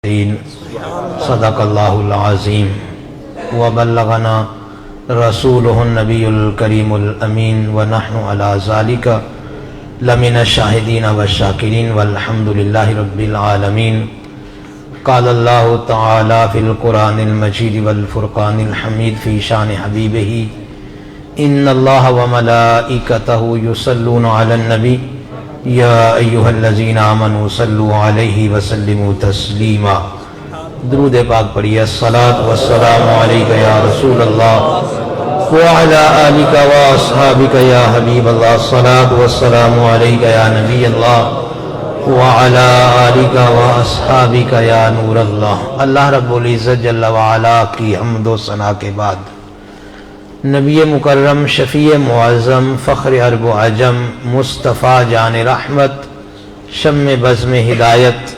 صدق اللہ العظیم وبلغنا رسولہ النبی الکریم الامین ونحن علی ذالک لمن الشاہدین والشاکرین والحمد للہ رب العالمین۔ قال اللہ تعالی فی القرآن المجید والفرقان الحمید فی شان حبیبہ ان اللہ وملائکتہ یصلون علی النبی یا ایہا الذین آمنوا صلوا علیہ وسلموا تسلیما۔ درود پاک پڑھیے۔ الصلاۃ والسلام علیک یا رسول اللہ وعلی آلک واصحابک یا حبیب اللہ۔ الصلاۃ والسلام علیک یا نبی اللہ وعلی آلک واصحابک یا نور اللہ۔ اللہ رب العزت جل وعلا کی حمد و ثنا کے بعد نبی مکرم شفیع معظم فخر عرب و عجم مصطفیٰ جان رحمت شم بزم ہدایت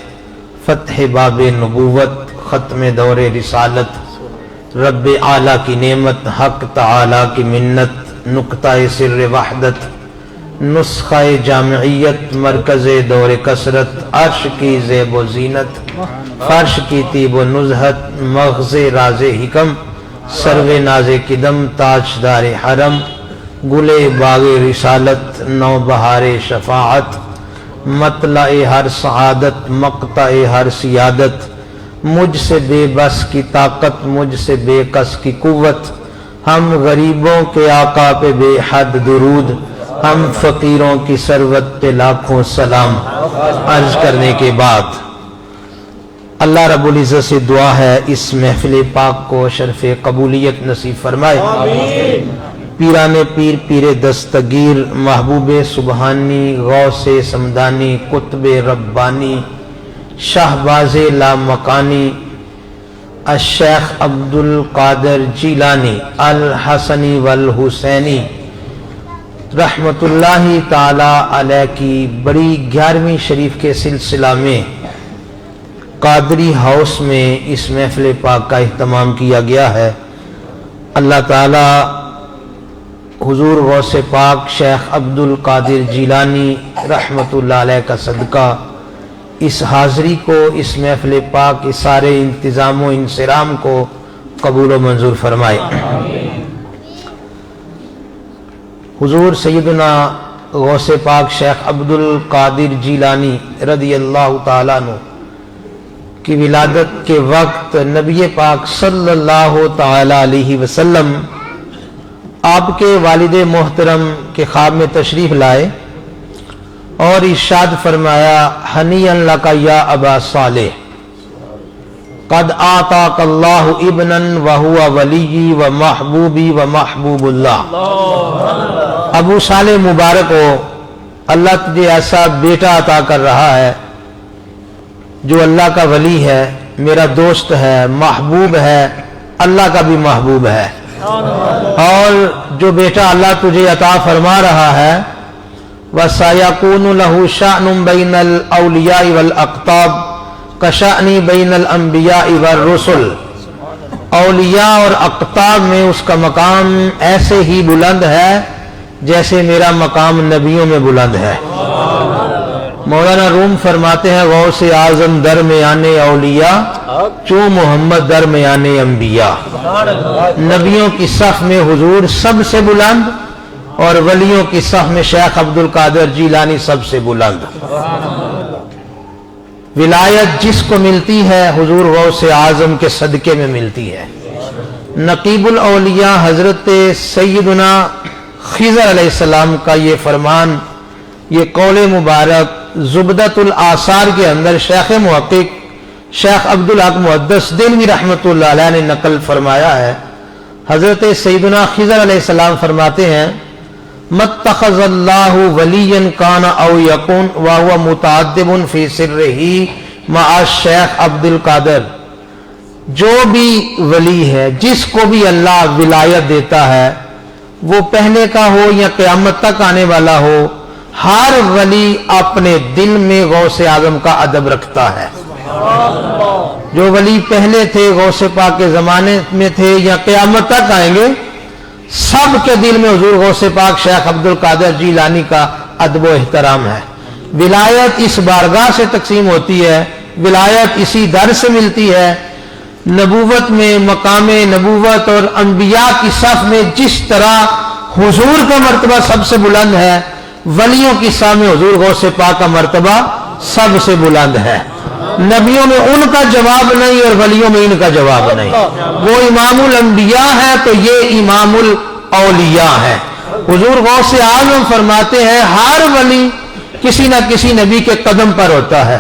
فتح باب نبوت ختم دور رسالت رب اعلیٰ کی نعمت حق تعالیٰ کی منت نقطہ سر وحدت نسخہ جامعیت مرکز دور کثرت عرش کی زیب و زینت فرش کی طیب و نزہت مغز راز حکم سرو ناز قدم تاجدار حرم گل باغ رسالت نو بہار شفاعت مطلع ہر سعادت مقطع ہر سیادت مجھ سے بے بس کی طاقت مجھ سے بے کس کی قوت ہم غریبوں کے آقا پہ بے حد درود ہم فقیروں کی ثروت پہ لاکھوں سلام۔ عرض کرنے کے بعد اللہ رب العزت سے دعا ہے اس محفل پاک کو شرف قبولیت نصیب فرمائے۔ پیران پیر پیر دستگیر محبوب سبحانی غوث سمدانی قطب ربانی شہباز لامکانی الشیخ عبد القادر جیلانی الحسنی والحسینی رحمت اللہ تعالی علیہ کی بڑی 11ویں شریف کے سلسلہ میں قادری ہاؤس میں اس محفل پاک کا اہتمام کیا گیا ہے۔ اللہ تعالی حضور غوث پاک شیخ عبد القادر جیلانی رحمت اللہ علیہ کا صدقہ اس حاضری کو اس محفل پاک اس سارے انتظام و انصرام کو قبول و منظور فرمائے۔ حضور سیدنا غوث پاک شیخ عبد القادر جیلانی رضی اللہ تعالیٰ عنہ کی ولادت کے وقت نبی پاک صلی اللہ تعالی علیہ وسلم آپ کے والد محترم کے خواب میں تشریف لائے اور ارشاد فرمایا ہنیئا لک یا ابا صالح قد آتاک اللہ ابنا وہو ولی و محبوبی و محبوب اللہ۔ ابو صالح مبارک ہو، اللہ تجھے ایسا بیٹا عطا کر رہا ہے جو اللہ کا ولی ہے، میرا دوست ہے، محبوب ہے، اللہ کا بھی محبوب ہے، اور جو بیٹا اللہ تجھے عطا فرما رہا ہے وَسَيَكُونُ لَهُ شَأْنٌ بَيْنَ الْأَوْلِيَاءِ وَالْأَقْطَابِ كَشَأْنِ بَيْنَ الْأَنْبِيَاءِ وَالرُّسُلِ۔ اولیاء اور اقطاب میں اس کا مقام ایسے ہی بلند ہے جیسے میرا مقام نبیوں میں بلند ہے۔ مولانا روم فرماتے ہیں غوث اعظم درمیان اولیاء چوں محمد درمیان انبیاء۔ نبیوں کی صف میں حضور سب سے بلند اور ولیوں کی صف میں شیخ عبد القادر جیلانی سب سے بلند۔ ولایت جس کو ملتی ہے حضور غوث اعظم کے صدقے میں ملتی ہے۔ نقیب الاولیاء حضرت سیدنا خضر علیہ السلام کا یہ فرمان، یہ قول مبارک زبدۃ الآثار کے اندر شیخ محقق شیخ عبد الحق محدث دلوی رحمت اللہ علیہ نے نقل فرمایا ہے۔ حضرت سیدنا خضر علیہ السلام فرماتے ہیں متخذ اللہ ولیا کان او یکون وہو متعدب فی سرہ مع الشیخ عبد القادر۔ جو بھی ولی ہے، جس کو بھی اللہ ولایت دیتا ہے، وہ پہلے کا ہو یا قیامت تک آنے والا ہو، ہر ولی اپنے دل میں غوث اعظم کا ادب رکھتا ہے۔ جو ولی پہلے تھے غوث پاک کے زمانے میں تھے یا قیامت تک آئیں گے، سب کے دل میں حضور غوث پاک شیخ عبد القادر جیلانی کا ادب و احترام ہے۔ ولایت اس بارگاہ سے تقسیم ہوتی ہے ولایت اسی در سے ملتی ہے۔ نبوت میں مقام نبوت اور انبیاء کی صف میں جس طرح حضور کا مرتبہ سب سے بلند ہے، ولیوں کی صف میں حضور غوث پاک کا مرتبہ سب سے بلند ہے۔ نبیوں میں ان کا جواب نہیں اور ولیوں میں ان کا جواب نہیں۔ وہ امام الانبیاء ہے تو یہ امام الاولیاء ہے۔ حضور غوث اعظم فرماتے ہیں ہر ولی کسی نہ کسی نبی کے قدم پر ہوتا ہے،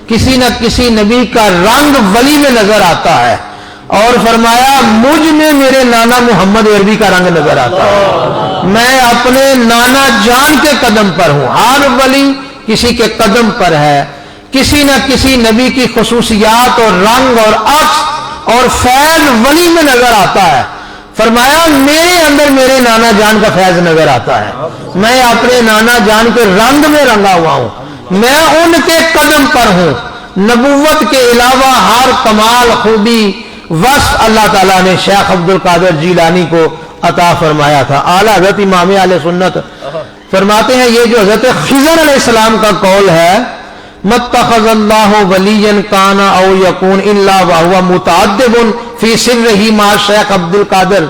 کسی نہ کسی نبی کا رنگ ولی میں نظر آتا ہے، اور فرمایا مجھ میں میرے نانا محمد عربی کا رنگ نظر آتا ہے، میں اپنے نانا جان کے قدم پر ہوں۔ ہر ولی کسی کے قدم پر ہے، کسی نہ کسی نبی کی خصوصیات اور رنگ اور عکس اور فیض ولی میں نظر آتا ہے۔ فرمایا میرے اندر میرے نانا جان کا فیض نظر آتا ہے، میں اپنے نانا جان کے رنگ میں رنگا ہوا ہوں، میں ان کے قدم پر ہوں۔ نبوت کے علاوہ ہر کمال خوبی وصف اللہ تعالیٰ نے شیخ عبد القادر جیلانی کو عطا فرمایا تھا۔ اعلیٰ حضرت امام اہل سنت فرماتے ہیں یہ جو حضرت خضر علیہ السلام کا قول ہے متخذ اللہ ولیا کان او یکون الا وهو متعدب فی سرہ مع شیخ عبد القادر،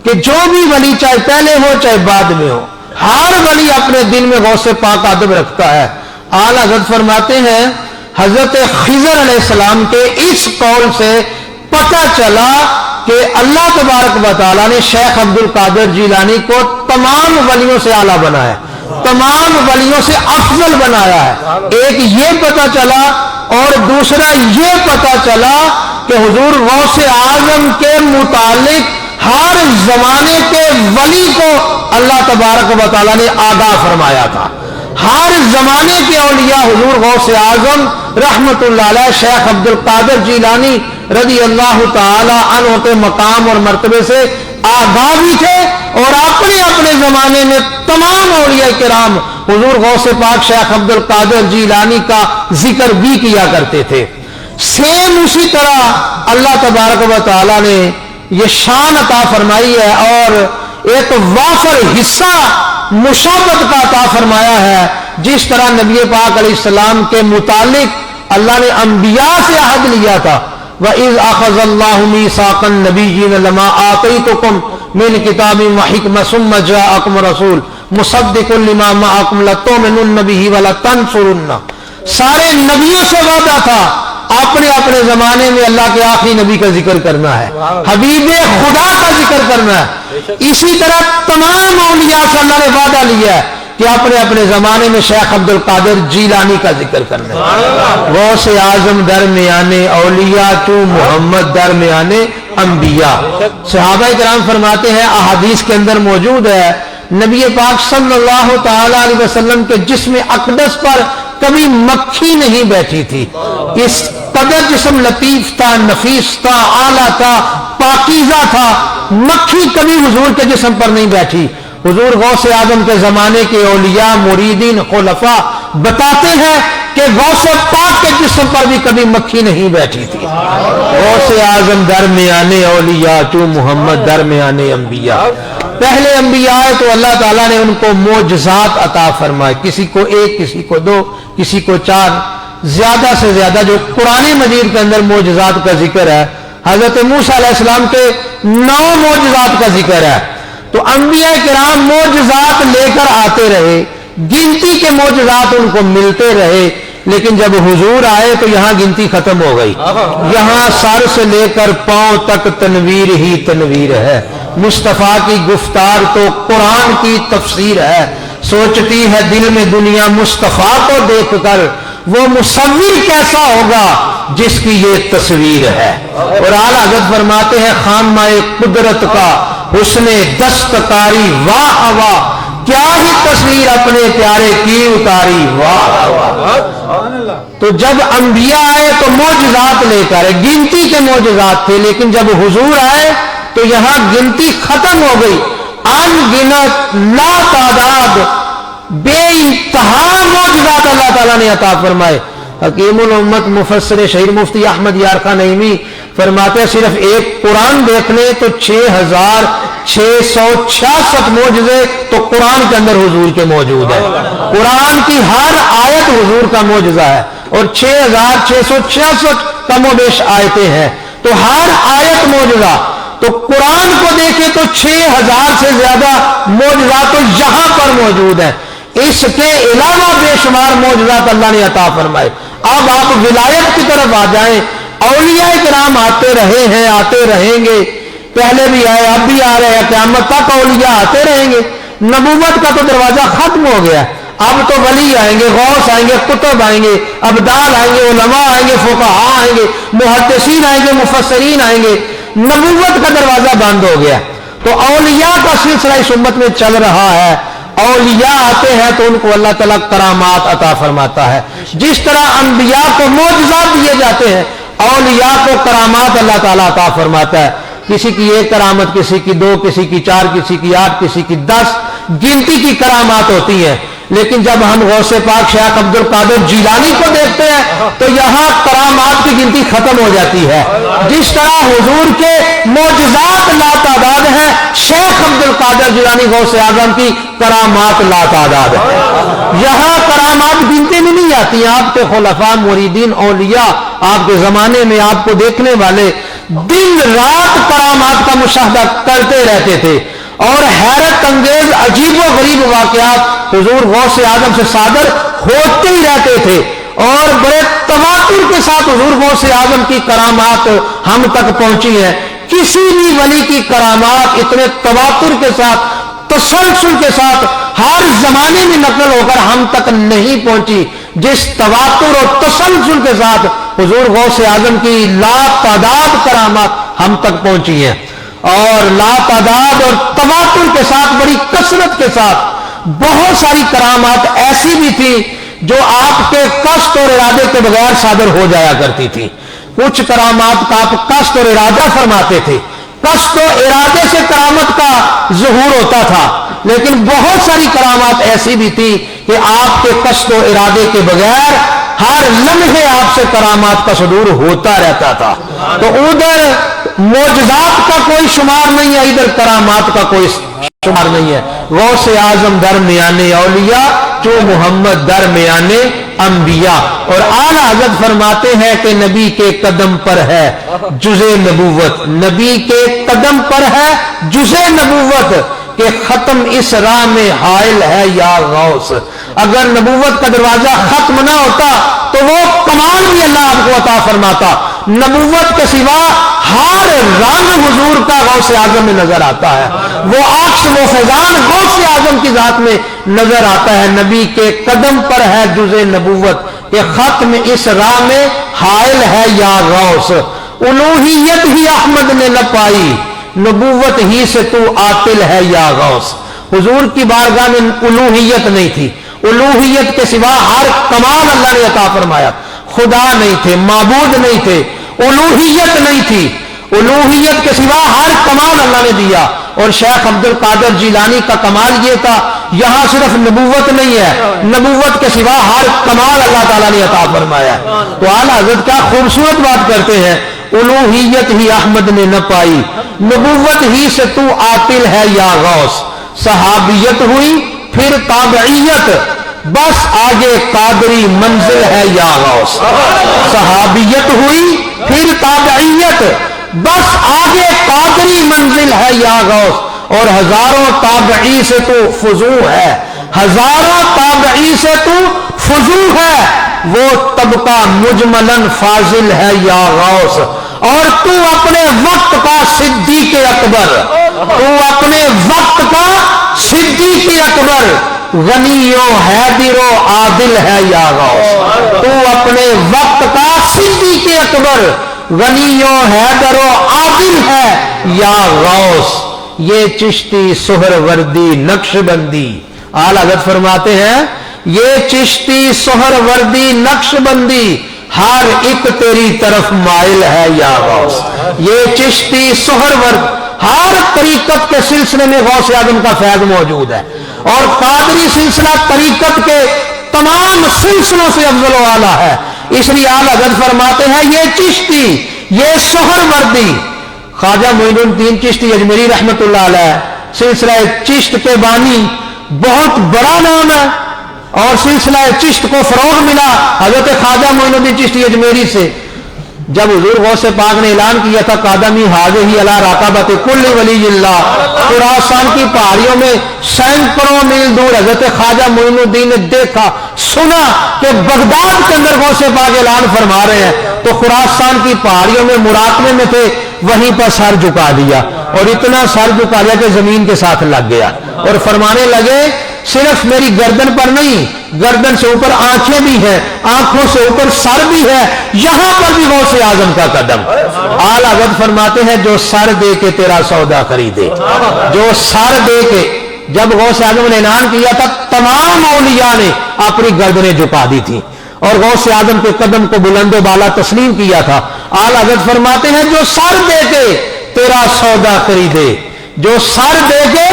کہ جو بھی ولی چاہے پہلے ہو چاہے بعد میں ہو، ہر ولی اپنے دل میں غوث پاک ادب رکھتا ہے۔ اعلیٰ حضرت فرماتے ہیں حضرت خضر علیہ السلام کے اس قول سے پتہ چلا کہ اللہ تبارک و تعالیٰ نے شیخ عبد القادر جیلانی کو تمام ولیوں سے اعلیٰ بنایا ہے، تمام ولیوں سے افضل بنایا ہے۔ ایک یہ پتہ چلا اور دوسرا یہ پتہ چلا کہ حضور غوث اعظم کے متعلق ہر زمانے کے ولی کو اللہ تبارک و تعالیٰ نے آگاہ فرمایا تھا۔ ہر زمانے کے اولیاء حضور غوث اعظم رحمت اللہ علیہ شیخ عبد القادر جیلانی رضی اللہ تعالی عنہ کے مقام اور مرتبے سے آگاہ بھی تھے، اور اپنے اپنے زمانے میں تمام اولیاء کرام حضور غوث پاک شیخ عبد القادر جیلانی کا ذکر بھی کیا کرتے تھے۔ سیم اسی طرح اللہ تبارک و تعالی نے یہ شان عطا فرمائی ہے اور ایک وافر حصہ مشابہت کا عطا فرمایا ہے، جس طرح نبی پاک علیہ السلام کے متعلق اللہ نے انبیاء سے عہد لیا تھا وَإِذْ أَخَذَ اللَّهُ مِيثَاقَ النَّبِيِّينَ لَمَا آتَيْتُكُم مِّن كِتَابٍ وَحِكْمَةٍ ثُمَّ جَاءَكُمْ رَسُولٌ مُصَدِّقٌ لِّمَا مَعَكُمْ لَتُؤْمِنُنَّ بِهِ وَلَتَنصُرُنَّهُ۔ سارے نبیوں سے وعدہ تھا اپنے اپنے زمانے میں اللہ کے آخری نبی کا ذکر کرنا ہے، حبیب خدا کا ذکر کرنا ہے۔ اسی طرح تمام اولیاء سے اللہ نے وعدہ لیا ہے کہ اپنے اپنے زمانے میں شیخ عبد القادر جیلانی کا ذکر کرنا ہے۔ غوث اعظم درمیانے اولیاء تو محمد درمیانے انبیاء۔ صحابہ کرام فرماتے ہیں احادیث کے اندر موجود ہے نبی پاک صلی اللہ تعالی علیہ وسلم کے جسم اقدس پر کبھی مکھی نہیں بیٹھی تھی، اس قدر جسم لطیف تھا، نفیس تھا، اعلیٰ تھا، پاکیزہ تھا، مکھی کبھی حضور کے جسم پر نہیں بیٹھی۔ حضور غوث اعظم کے زمانے کے اولیاء مرید خلفاء بتاتے ہیں کہ غوث پاک کے جسم پر بھی کبھی مکھی نہیں بیٹھی تھی۔ غوث اعظم درمیانے اولیاء تو محمد درمیانے انبیاء۔ پہلے انبیاء آئے تو اللہ تعالیٰ نے ان کو معجزات عطا فرمائے، کسی کو ایک، کسی کو دو، کسی کو چار، زیادہ سے زیادہ جو قرآن مجید کے اندر معجزات کا ذکر ہے حضرت موسیٰ علیہ السلام کے 9 معجزات کا ذکر ہے۔ تو انبیاء کرام معجزات لے کر آتے رہے، گنتی کے معجزات ان کو ملتے رہے، لیکن جب حضور آئے تو یہاں گنتی ختم ہو گئی، یہاں سر سے لے کر پاؤں تک تنویر ہی تنویر ہے۔ مصطفیٰ کی گفتار تو قرآن کی تفسیر ہے، سوچتی ہے دل میں دنیا مصطفیٰ کو دیکھ کر وہ مصور کیسا ہوگا جس کی یہ تصویر ہے۔ اور اعلیٰ حضرت فرماتے ہیں خامہ قدرت کا حسن دستکاری واہ واہ، کیا ہی تصویر اپنے پیارے کی اتاری واہ واہ۔ تو جب انبیاء آئے تو معجزات لے کر، گنتی کے معجزات تھے، لیکن جب حضور آئے تو یہاں گنتی ختم ہو گئی، ان گنت لا تعداد بے انتہا معجزات اللہ تعالیٰ نے عطا فرمائے۔ حکیم الامت مفسر شہیر مفتی احمد یار خان نعیمی فرماتے ہیں صرف ایک قرآن دیکھ لیں تو 6666 معجزے تو قرآن کے اندر حضور کے موجود ہیں۔ قرآن کی ہر آیت حضور کا معجزہ ہے، اور 6666 کم و بیش آیتیں ہیں، تو ہر آیت معجزہ. تو قرآن کو دیکھیں تو 6000 سے زیادہ معجزات تو یہاں پر موجود ہیں. اس کے علاوہ بے شمار معجزات اللہ نے عطا فرمائے. اب آپ ولایت کی طرف آ جائیں. اولیاء کرام آتے رہے ہیں، آتے رہیں گے، پہلے بھی آئے، اب بھی آ رہے ہیں، قیامت تک اولیاء آتے رہیں گے. نبوت کا تو دروازہ ختم ہو گیا. اب تو ولی آئیں گے، غوث آئیں گے، کتب آئیں گے، ابدال آئیں گے، علماء آئیں گے، فقہاء آئیں گے، محدثین آئیں گے، مفسرین آئیں گے. نبوت کا دروازہ بند ہو گیا. تو اولیاء کا سلسلہ اس امت میں چل رہا ہے. اولیاء آتے ہیں تو ان کو اللہ تعالیٰ کرامات عطا فرماتا ہے. جس طرح انبیاء کو معجزات دیے جاتے ہیں، اولیاء کو کرامات اللہ تعالیٰ عطا فرماتا ہے. کسی کی 1 کرامت، کسی کی 2، کسی کی 4، کسی کی 8، کسی کی 10 گنتی کی کرامات ہوتی ہیں. لیکن جب ہم غوث پاک شیخ عبد القادر جیلانی کو دیکھتے ہیں تو یہاں کرامات کی گنتی ختم ہو جاتی ہے. جس طرح حضور کے معجزات لاتعداد ہیں، شیخ عبد القادر جیلانی غوث اعظم کی کرامات لاتعداد ہے. یہاں کرامات گنتی میں نہیں آتی. آپ کے خلفاء، مریدین، اولیاء آپ کے زمانے میں آپ کو دیکھنے والے دن رات کرامات کا مشاہدہ کرتے رہتے تھے، اور حیرت انگیز عجیب و غریب واقعات حضور غوث اعظم سے صادر ہوتے ہی رہتے تھے. اور بڑے تواتر کے ساتھ حضور غوث اعظم کی کرامات ہم تک پہنچی ہیں. کسی بھی ولی کی کرامات اتنے تواتر کے ساتھ، تسلسل کے ساتھ ہر زمانے میں نقل ہو کر ہم تک نہیں پہنچی جس تواتر اور تسلسل کے ساتھ حضور غوث اعظم کی لاتعداد کرامات ہم تک پہنچی ہیں. اور لاتعداد اور تواتر کے ساتھ، بڑی کثرت کے ساتھ بہت ساری کرامات ایسی بھی تھی جو آپ کے قصد اور ارادے کے بغیر صادر ہو جایا کرتی تھی. کچھ کرامات کا آپ قصد اور ارادہ فرماتے تھے، قصد و ارادے سے کرامت کا ظہور ہوتا تھا. لیکن بہت ساری کرامات ایسی بھی تھی کہ آپ کے قصد و ارادے کے بغیر ہر لمحے آپ سے کرامات کا صدور ہوتا رہتا تھا. تو ادھر معجزات کا کوئی شمار نہیں ہے، ادھر کرامات کا کوئی شمار نہیں ہے. غوث اعظم درمیان اولیاء، جو محمد درمیان انبیاء. اور اعلیٰ حضرت فرماتے ہیں کہ نبی کے قدم پر ہے جز نبوت، نبی کے قدم پر ہے جز نبوت، کہ ختم اس راہ میں حائل ہے یا غوث. اگر نبوت کا دروازہ ختم نہ ہوتا تو وہ کمال بھی اللہ آپ کو عطا فرماتا. نبوت کے سوا ہر رنگ حضور کا غوث اعظم میں نظر آتا ہے. وہ عکس و فیضان غوث اعظم کی ذات میں نظر آتا ہے. نبی کے قدم پر ہے جز نبوت، کہ ختم اس راہ میں حائل ہے یا غوث. الوہیت ہی احمد نے نہ پائی، نبوت ہی سے تو عاطل ہے یا غوث. حضور کی بارگاہ میں الوہیت نہیں تھی. الوہیت کے سوا ہر کمال اللہ نے عطا فرمایا. خدا نہیں تھے، معبود نہیں تھے، الوہیت نہیں تھی. الوہیت کے سوا ہر کمال اللہ نے دیا. اور شیخ عبد القادر جیلانی کا کمال یہ تھا، یہاں صرف نبوت نہیں ہے، نبوت کے سوا ہر کمال اللہ تعالیٰ نے عطا فرمایا. تو اعلیٰ حضرت کیا خوبصورت بات کرتے ہیں، الوہیت ہی احمد نے نہ پائی، نبوت ہی سے تو عاطل ہے یا غوث. صحابیت ہوئی پھر تابعیت، بس آگے قادری منزل ہے یا غوث. صحابیت ہوئی پھر تابعیت، بس آگے قادری منزل ہے یا غوث. اور ہزاروں تابعی سے تو فضو ہے، ہزاروں تابعی سے تو فضو ہے، وہ طبقہ مجملاً فاضل ہے یا غوث. اور تو اپنے وقت کا صدیق اکبر، تو اپنے وقت کا صدیق اکبر، غنی و حیدر و عادل ہے یا غوث. تو اپنے وقت کا صدیق اکبر، غنی و حیدر و عادل ہے یا غوث. یہ چشتی سہر وردی نقش بندی، اعلیٰ حضرت فرماتے ہیں یہ چشتی سہر وردی نقش بندی ہر ایک تیری طرف مائل ہے یا غوث. یہ چشتی سہر ورد، ہر طریقت کے سلسلے میں غوث اعظم کا فیض موجود ہے. اور قادری سلسلہ طریقت کے تمام سلسلوں سے افضل و اعلیٰ ہے. اس لیے اعلیٰ حضرت فرماتے ہیں یہ چشتی، یہ سہر وردی. خواجہ معین الدین چشتی اجمیری رحمت اللہ علیہ سلسلہ چشت کے بانی، بہت بڑا نام ہے. اور سلسلہ چشت کو فروغ ملا حضرت خواجہ معین الدین چشتی اجمیری سے. جب حضور غوث پاک نے اعلان کیا تھا قادمی حاضی علی راقبت کل ولی اللہ، خراسان کی پہاڑیوں میں سینکڑوں میل دور حضرت خواجہ معین الدین نے دیکھا سنا کہ بغداد کے اندر غوث پاک اعلان فرما رہے ہیں، تو خراسان کی پہاڑیوں میں مراقبے میں تھے، وہیں پر سر جھکا دیا اور اتنا سر جھکا دیا کہ زمین کے ساتھ لگ گیا اور فرمانے لگے صرف میری گردن پر نہیں، گردن سے اوپر آنکھیں بھی ہیں، آنکھوں سے اوپر سر بھی ہے، یہاں پر بھی غوث اعظم کا قدم. آل حضرت فرماتے ہیں جو سر دے کے تیرا سودا خریدے، جو سر دے کے. جب غوث اعظم نے اعلان کیا تھا تمام اولیاء نے اپنی گردنیں جھکا دی تھی اور غوث اعظم کے قدم کو بلند و بالا تسلیم کیا تھا. آل حضرت فرماتے ہیں جو سر دے کے تیرا سودا خریدے، جو سر دے کے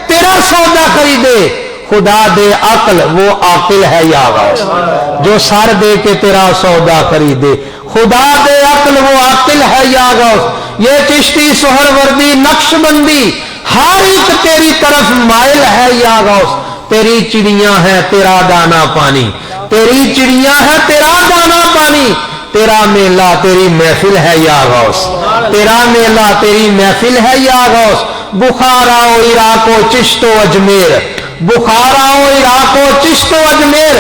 تیرا سودا خریدے، خدا دے عقل وہ عاقل ہے یا غوث. جو سر دے کے تیرا سودا خریدے، خدا دے عقل وہ عاقل ہے یا غوث. یہ چشتی سہروردی نقش بندی ہر ایک تیری طرف مائل ہے یا غوث. تیری چڑیاں ہیں تیرا دانا پانی، تیری چڑیاں ہیں تیرا دانا پانی، تیرا میلہ تیری محفل ہے یا غوث، تیرا میلہ تیری محفل ہے یا غوث. بخارا و عراق و چشت و اجمیر، بخارا و عراق و چشت و اجمیر،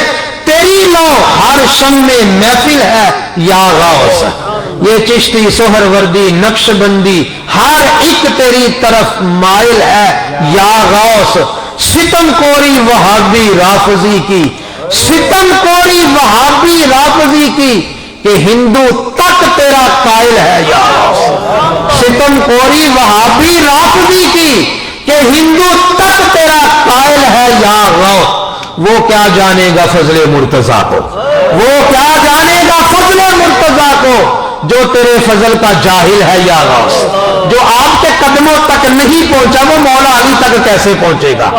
تیری لو ہر شم میں محفل ہے یا غوث. یہ چشتی سہروردی نقش بندی ہر ایک تیری طرف مائل ہے یا غوث. ستم کوری وہابی رافضی کی، ستم کوری وہابی رافضی کی کہ ہندو تک تیرا قائل ہے یا غوث. ستم کوری وہابی رافضی کی کہ ہندو تک تیرا قائل ہے یا غوث. وہ کیا جانے گا فضل مرتضیٰ کو، وہ کیا جانے گا فضل مرتضیٰ کو جو تیرے فضل کا جاہل ہے یا غوث. جو آپ کے قدموں تک نہیں پہنچا وہ مولا علی تک کیسے پہنچے گا.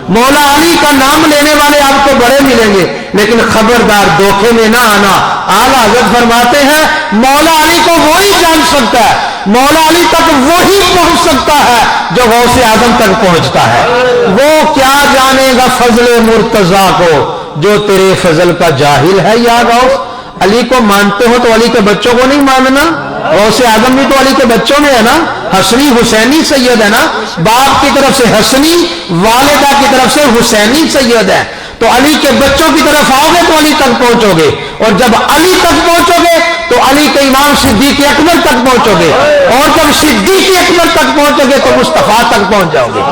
مولا علی کا نام لینے والے آپ کو بڑے ملیں گے لیکن خبردار دھوکے میں نہ آنا. اعلیٰ حضرت فرماتے ہیں مولا علی کو وہی جان سکتا ہے، مولا علی تک وہی پہنچ سکتا ہے جو غوث اعظم تک پہنچتا ہے. وہ کیا جانے گا فضل مرتضیٰ کو جو تیرے فضل کا جاہل ہے یا غوث. علی کو مانتے ہو تو علی کے بچوں کو نہیں ماننا. غوث اعظم بھی تو علی کے بچوں میں ہے نا، حسنی حسینی سید ہے نا، باپ کی طرف سے حسنی، والدہ کی طرف سے حسینی سید ہے. تو علی کے بچوں کی طرف آؤ گے تو علی تک پہنچو گے، اور جب علی تک پہنچو گے تو علی کے امام صدیق اکبر تک پہنچو گے، اور جب صدیق اکبر تک پہنچو گے تو مصطفیٰ تک پہنچ جاؤ گے.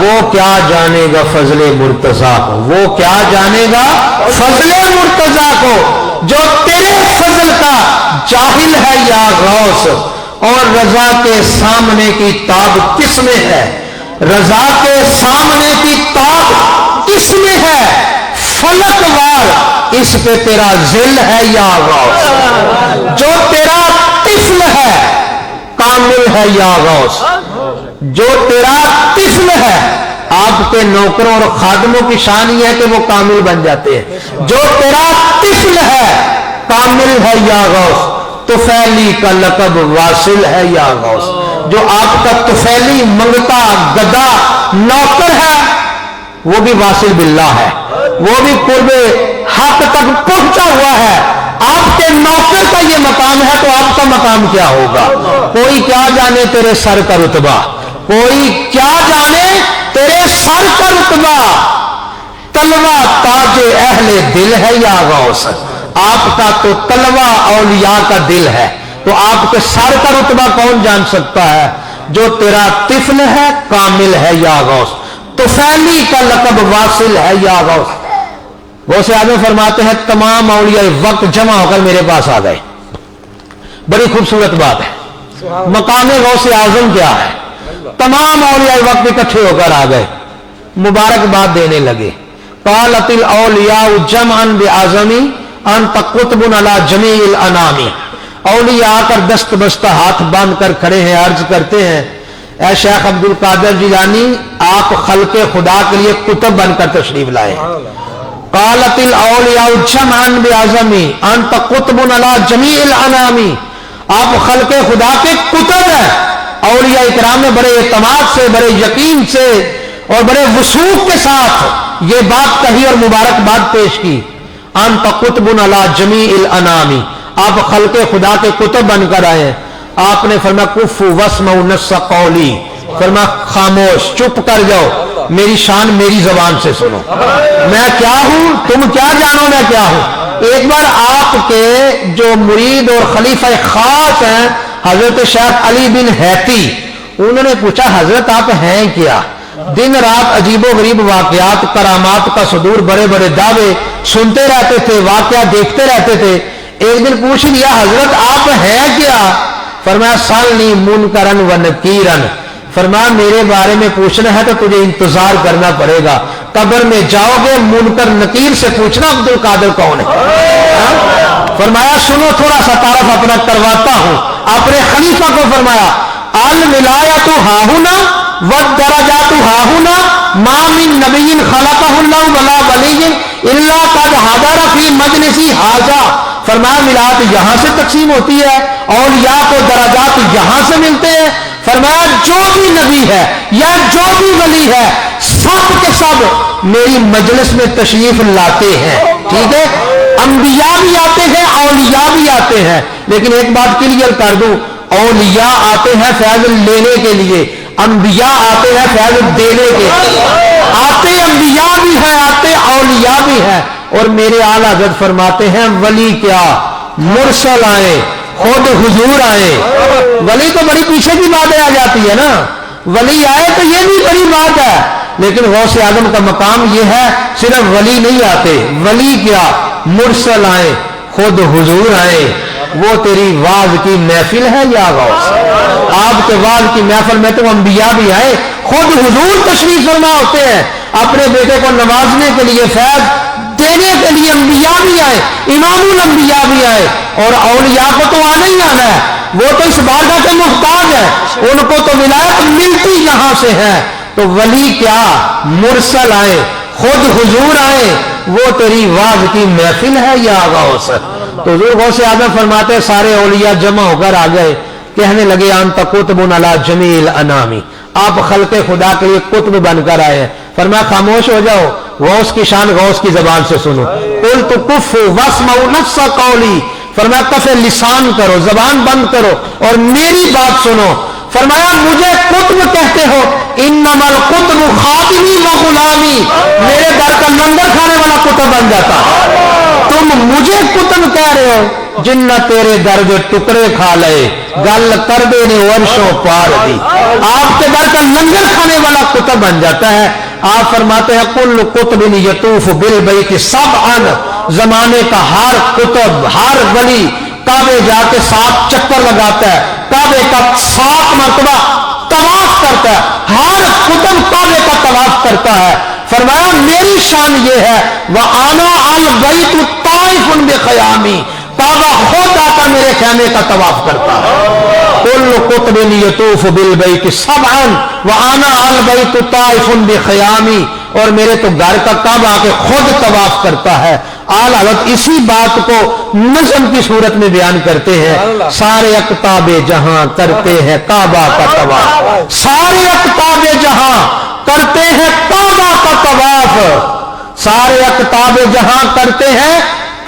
وہ کیا جانے گا فضل مرتضیٰ کو، وہ کیا جانے گا فضل مرتضیٰ کو جو تیرے فضل کا جاہل ہے یا غوث. اور رضا کے سامنے کی تاب کس میں ہے، رضا کے سامنے کی تاب کس میں ہے، فلک وار اس پہ تیرا ذل ہے یا غوث. جو تیرا طفل ہے کامل ہے یا غوث، جو تیرا طفل ہے. آپ کے نوکروں اور خادموں کی شان یہ ہے کہ وہ کامل بن جاتے ہیں. جو تیرا طفل ہے کامل ہے یا غوث. طفیلی کا لقب واصل ہے یا غوث. جو آپ کا طفیلی منگتا گدا نوکر ہے وہ بھی واصل باللہ ہے، وہ بھی قرب حق تک پہنچا ہوا ہے. آپ کے نوکر کا یہ مقام ہے تو آپ کا مقام کیا ہوگا. کوئی کیا جانے تیرے سر کا رتبہ، کوئی کیا جانے تیرے سر کا رتبہ. تلوہ تاج اہل دل ہے یا غوث. آپ کا تو تلوہ اولیاء کا دل ہے، تو آپ کے سر کا رتبہ کون جان سکتا ہے. جو تیرا طفل ہے کامل ہے یا غوث. طفیلی کا لقب واصل ہے یا غوث. غوث اعظم فرماتے ہیں تمام اولیاء وقت جمع ہو کر میرے پاس آ گئے. بڑی خوبصورت بات ہے. مقام غوث اعظم کیا ہے؟ تمام اولیاء وقت اکٹھے ہو کر آ گئے، مبارکباد دینے لگے. قالت الاولیاء جمعا بعظمی انت قطب علی جمیع الانام. اولیاء آ کر دست بستہ ہاتھ باندھ کر کھڑے ہیں، عرض کرتے ہیں اے شیخ عبد القادر جیلانی آپ خلق خدا کے لیے کتب بن کر تشریف لائے. قالت الاولیاء جمعا بعظمی انت قطب علی جمیع الانام. آپ خلق خدا کے کتب ہیں. اولیاء اکرام نے بڑے اعتماد سے، بڑے یقین سے اور بڑے وثوق کے ساتھ یہ بات کہی اور مبارکباد پیش کی. انت قطب علی جمیع الانامی، آپ خلق خدا کے قطب بن کر آئے ہیں. آپ نے فرمایا کف واسمعوا نص قولی، فرمایا خاموش، چپ کر جاؤ، میری شان میری زبان سے سنو. میں کیا ہوں تم کیا جانو میں کیا ہوں. ایک بار آپ کے جو مرید اور خلیفہ خاص ہیں حضرت شیخ علی بن حیتی، انہوں نے پوچھا حضرت آپ ہیں کیا؟ دن رات عجیب و غریب واقعات، کرامات کا صدور، بڑے بڑے دعوے سنتے رہتے تھے، واقعات دیکھتے رہتے تھے. ایک دن پوچھ لیا حضرت آپ ہیں کیا؟ فرمایا سالنی منکرن و نکیرن، فرمایا میرے بارے میں پوچھنا ہے تو تجھے انتظار کرنا پڑے گا، قبر میں جاؤ گے منکر نکیر سے پوچھنا عبد القادر کون ہے. فرمایا سنو تھوڑا سا تعارف اپنا کرواتا ہوں. اپنے خلیفہ کو فرمایا الولایۃ ہاہنا والدرجات ہاہنا ما من نبی خلقہ اللہ ولا ولی الا قد حضر فی مجلسی ھذا. فرمایا ولایت یہاں سے تقسیم ہوتی ہے، اولیاء کو درجات یہاں سے ملتے ہیں. فرمایا جو بھی نبی ہے یا جو بھی ولی ہے سب کے سب میری مجلس میں تشریف لاتے ہیں. ٹھیک ہے، انبیاء بھی آتے ہیں، اولیاء بھی آتے ہیں. لیکن ایک بات کلیئر کر دوں، اولیاء آتے ہیں فیض لینے کے لیے، انبیاء آتے ہیں فیض دینے کے لیے. آتے انبیاء بھی ہیں، آتے اولیاء بھی ہیں. اور میرے اعلی حضرت فرماتے ہیں ولی کیا مرسل آئے، خود حضور آئے. ولی تو بڑی پیچھے کی بات آ جاتی ہے نا، ولی آئے تو یہ بھی بڑی بات ہے. لیکن غوث اعظم کا مقام یہ ہے صرف ولی نہیں آتے، ولی کیا مرسل آئے، خود حضور آئے. وہ تیری واز کی محفل ہے یا غوث؟ آپ کے واز کی محفل میں تو انبیاء بھی آئے، خود حضور تشریف فرما ہوتے ہیں. اپنے بیٹے کو نوازنے کے لیے، فیض دینے کے لیے انبیاء بھی آئے، امام الانبیاء بھی آئے. اور اولیاء کو تو آنا ہی آنا ہے، وہ تو اس بارگاہ کے محتاج ہے، ان کو تو ولایت ملتی یہاں سے ہے. تو ولی کیا مرسل آئے، خود حضور آئے، وہ تیری واز کی محفل ہے یا غوث؟ تو حضور غوث اعظم فرماتے سارے اولیاء جمع ہو کر آ گئے، کہنے لگے انت قطب علی جمیع الانامی، آپ خلق خدا کے لیے قطب بن کر آئے ہیں. فرمایا خاموش ہو جاؤ، غوث کی شان غوث کی زبان سے سنو. قلت کف واسمعوا نص قولی، فرمایا کف لسان کرو، زبان بند کرو اور میری بات سنو. فرمایا مجھے قطب کہتے ہو، انما القطب خادمی و غلامی، میرے گھر کا لنگر کھانے والا قطب بن جاتا. تم مجھے قطب کہہ رہے ہو، جن تیرے در کے ٹکڑے کھا لے، گل کر دے نے ورشوں پار دی. آپ کے گھر کا لنگر کھانے والا قطب بن جاتا ہے. آپ فرماتے ہیں کل قطب یطوف بالبیت سبعا، زمانے کا ہر قطب، ہر ولی کعبے جا کے 7 چکر لگاتا ہے، کعبے کا 7 مرتبہ طواف کرتا ہے، ہر قطب کعبے کا طواف کرتا ہے. فرمایا میری شان یہ ہے وَأَنَا الْبَيْتُ طَائِفٌ بِخَيَامِي، کعبہ خود آ کر میرے خیمے کا طواف کرتا ہے. کل قطب یطوف بالبیت سبعا وَأَنَا الْبَيْتُ طَائِفٌ بِخَيَامِي، اور میرے تو گھر کا کعبہ آ کے خود طواف کرتا ہے. آل حضرت اسی بات کو نظم کی صورت میں بیان کرتے ہیں، سارے اقطاب جہاں کرتے ہیں کعبہ کا طواف، سارے اقطاب جہاں کرتے ہیں کعبہ کا طواف، سارے اقطاب جہاں کرتے ہیں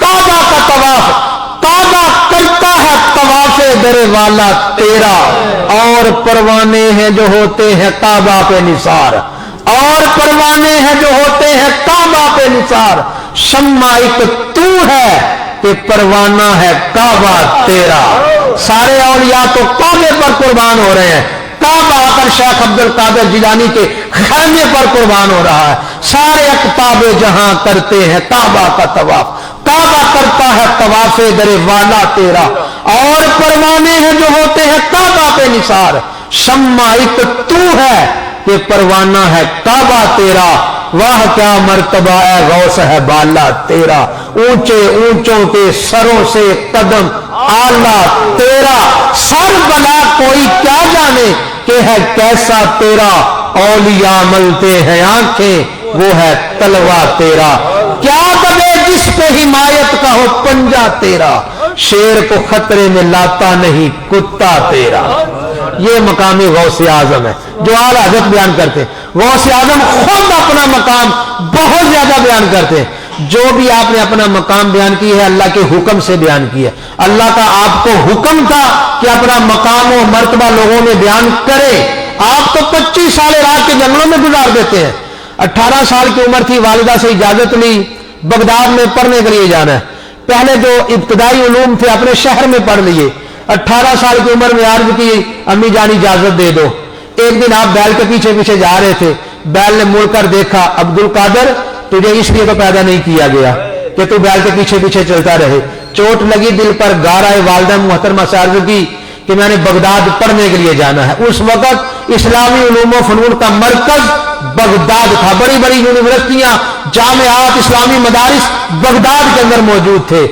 کعبہ کا طواف. کعبہ کرتا ہے طواف در والا تیرا، اور پروانے ہیں جو ہوتے ہیں کعبہ پہ نثار، اور پروانے ہیں جو ہوتے ہیں کعبہ پہ نثار. شمع ایک تو ہے کہ پروانہ ہے کعبہ تیرا. سارے اولیاء تو کعبے پر قربان ہو رہے ہیں، کعبہ آ کر شیخ عبد القادر جیلانی کے خیمے پر قربان ہو رہا ہے. سارے اقطاب جہاں کرتے ہیں کعبہ کا طواف، کعبہ کرتا ہے طواف در والا تیرا، اور پروانے ہیں جو ہوتے ہیں کعبہ پہ نثار. شمع ایک تو ہے کہ پروانہ ہے کعبہ تیرا، واہ کیا مرتبہ ہے غوث ہے بالا تیرا. اونچے اونچوں کے سروں سے قدم آلہ تیرا، سر بنا کوئی کیا جانے کہ ہے کیسا تیرا. اولیاء ملتے ہیں آنکھیں، وہ ہے تلوا تیرا. کیا دبے جس پہ حمایت کا ہو پنجا تیرا، شیر کو خطرے میں لاتا نہیں کتا تیرا. یہ مقام غوث اعظم ہے جو اعلی حضرت بیان کرتے ہیں. غوث اعظم خود اپنا مقام بہت زیادہ بیان کرتے ہیں. جو بھی آپ نے اپنا مقام بیان کی ہے اللہ کے حکم سے بیان کی ہے. اللہ کا آپ کو حکم تھا کہ اپنا مقام و مرتبہ لوگوں میں بیان کرے. آپ تو 25 سال عراق کے جنگلوں میں گزار دیتے ہیں. 18 سال کی عمر تھی, والدہ سے اجازت لی بغداد میں پڑھنے کے لیے جانا ہے. پہلے جو ابتدائی علوم تھے اپنے شہر میں پڑھ لیے. 18 سال کی عمر میں عرض کی امی جان اجازت دے دو. ایک دن آپ بیل کے پیچھے پیچھے جا رہے تھے, بیل نے مڑ کر دیکھا, عبد القادر تجھے اس لیے تو پیدا نہیں کیا گیا کہ تو بیل کے پیچھے پیچھے چلتا رہے. چوٹ لگی دل پر, گار آئے, والدہ محترمہ سے عرض کی کہ میں نے بغداد پڑھنے کے لیے جانا ہے. اس وقت اسلامی علوم و فنون کا مرکز بغداد تھا. بڑی بڑی یونیورسٹیاں, جامعات, اسلامی مدارس بغداد کے اندر موجود تھے.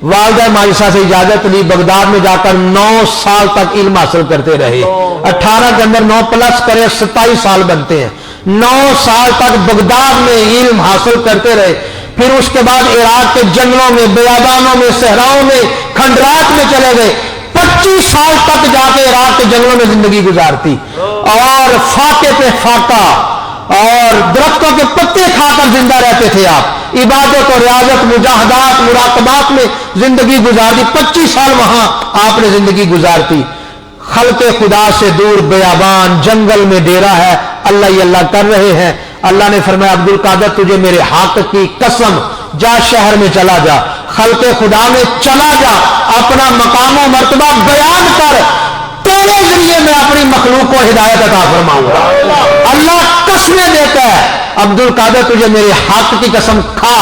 والدہ ماجسہ سے اجازت لی, بغداد میں جا کر 9 سال تک علم حاصل کرتے رہے. 18 کے اندر 9 پلس کرے 27 سال بنتے ہیں. 9 سال تک بغداد میں علم حاصل کرتے رہے. پھر اس کے بعد عراق کے جنگلوں میں, بیابانوں میں, صحراؤں میں, کھنڈرات میں چلے گئے. 25 سال تک جا کے عراق کے جنگلوں میں زندگی گزارتی اور فاقے پہ فاقہ اور درختوں کے پتے کھا کر زندہ رہتے تھے. آپ عبادت اور ریاضت, مجاہدات, مراقبات میں زندگی گزارتی. 25 سال وہاں آپ نے زندگی گزارتی. خلق خدا سے دور بیابان جنگل میں ڈیرا ہے, اللہ ہی اللہ کر رہے ہیں. اللہ نے فرمایا عبد القادر تجھے میرے حق کی قسم, جا شہر میں چلا جا, خلق خدا میں چلا جا, اپنا مقام و مرتبہ بیان کر, تیرے ذریعے میں اپنی مخلوق کو ہدایت عطا فرماؤں گا. اللہ قسمیں دیتا ہے, عبد القادر تجھے میرے حق کی قسم کھا,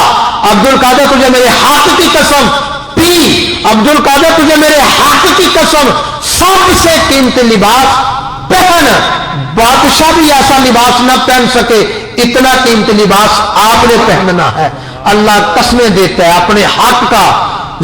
عبد القادر تجھے میرے حق کی قسم پی, عبد القادر تجھے میرے حق کی قسم سب سے قیمتی لباس پہن. بادشاہ بھی ایسا لباس نہ پہن سکے, اتنا قیمتی لباس آپ نے پہننا ہے. اللہ قسمیں دیتا ہے, اپنے حق کا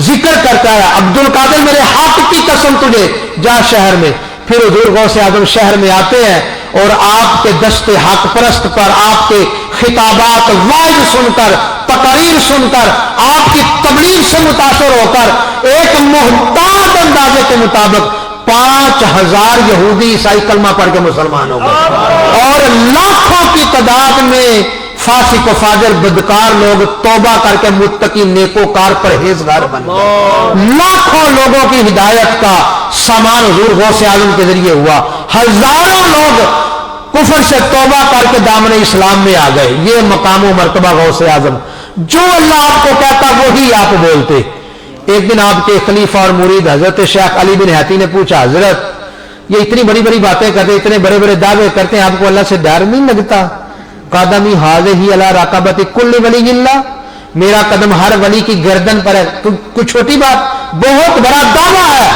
ذکر کرتا ہے. عبد القادر میرے حق کی قسم تجھے, جا شہر میں. پھر حضور غوث اعظم شہر میں آتے ہیں اور آپ کے دست حق پرست پر آپ کے خطابات وعظ سن کر, تقاریر سن کر, آپ کی تبلیغ سے متاثر ہو کر ایک محتاط اندازے کے مطابق 5000 یہودی عیسائی کلمہ پڑھ کے مسلمان ہو گئے اور لاکھوں کی تعداد میں فاسق و فاجر بدکار لوگ توبہ کر کے متقی نیکوکار پرہیزگار بن گئے. لاکھوں لوگوں کی ہدایت کا سامان حضور غوث اعظم کے ذریعے ہوا. ہزاروں لوگ کفر سے توبہ کر کے دامن اسلام میں آ گئے. یہ مقام و مرتبہ غوث اعظم. جو اللہ آپ کو کہتا وہی آپ بولتے. ایک دن آپ کے خلیفہ اور مرید حضرت شیخ علی بن حیتی نے پوچھا, حضرت یہ اتنی بڑی بڑی باتیں کرتے, اتنے بڑے بڑے دعوے کرتے ہیں, آپ کو اللہ سے ڈر نہیں لگتا؟ قدمی حاضی علی رقبت کل ولی اللہ, میرا قدم ہر ولی کی گردن پر ہے. کوئی چھوٹی بات, بہت بڑا دعویٰ ہے.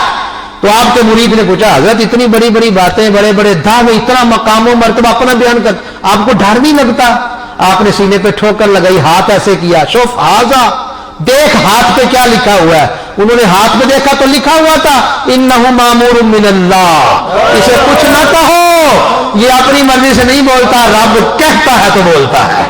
تو آپ کے مرید نے پوچھا, حضرت اتنی بڑی بڑی باتیں, بڑے بڑے دعوے, اتنا مقام و مرتبہ اپنا بیان کر, آپ کو ڈر نہیں لگتا؟ آپ نے سینے پہ ٹھوکر لگائی, ہاتھ ایسے کیا, شوف ہاذا, دیکھ ہاتھ پہ کیا لکھا ہوا ہے. انہوں نے ہاتھ پہ دیکھا تو لکھا ہوا تھا انہ مامور من اللہ, اسے کچھ نہ کہو, یہ اپنی مرضی سے نہیں بولتا, رب کہتا ہے تو بولتا ہے.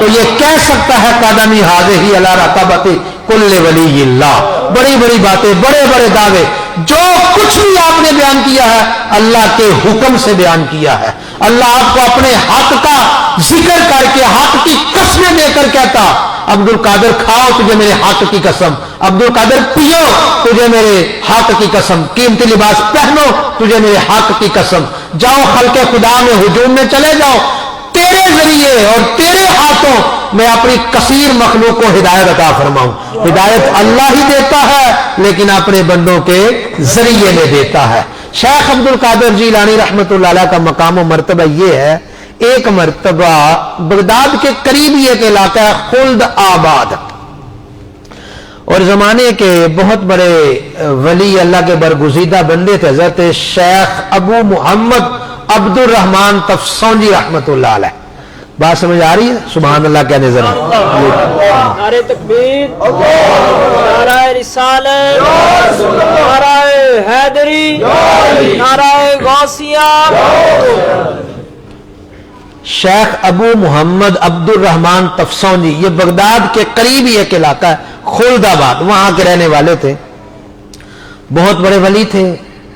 تو یہ کہہ سکتا ہے قدمی حاضی علی رقبت کل ولی اللہ. بڑی بڑی باتیں, بڑے بڑے دعوے, جو کچھ بھی آپ نے بیان کیا ہے اللہ کے حکم سے بیان کیا ہے. اللہ آپ کو اپنے حق کا ذکر کر کے حق کی قسمیں دے کر کہتا, عبد القادر کھاؤ تجھے میرے حق کی قسم, عبد القادر پیو تجھے میرے حق کی قسم, قیمتی لباس پہنو تجھے میرے حق کی قسم, جاؤ خلق خدا میں ہجوم میں چلے جاؤ, تیرے ذریعے اور تیرے ہاتھوں میں اپنی کثیر مخلوق کو ہدایت عطا فرماؤں. ہدایت اللہ ہی دیتا ہے لیکن اپنے بندوں کے ذریعے میں دیتا ہے. شیخ عبد القادر جیلانی رحمت اللہ علیہ کا مقام و مرتبہ یہ ہے, ایک مرتبہ بغداد کے قریب ایک علاقہ ہے خلد آباد, اور زمانے کے بہت بڑے ولی اللہ کے برگزیدہ بندے تھے حضرت شیخ ابو محمد عبد الرحمن تفسونجی رحمت اللہ علیہ. بات سمجھ آ رہی ہے؟ سبحان اللہ کہنے ذرا. نعرہ تکبیر, نعرہ رسالت, نعرہ حیدری, نعرہ غوثیہ. شیخ ابو محمد عبد الرحمن تفسونجی, یہ بغداد کے قریب ہی ایک علاقہ ہے خلد آباد, وہاں کے رہنے والے تھے. بہت بڑے ولی تھے,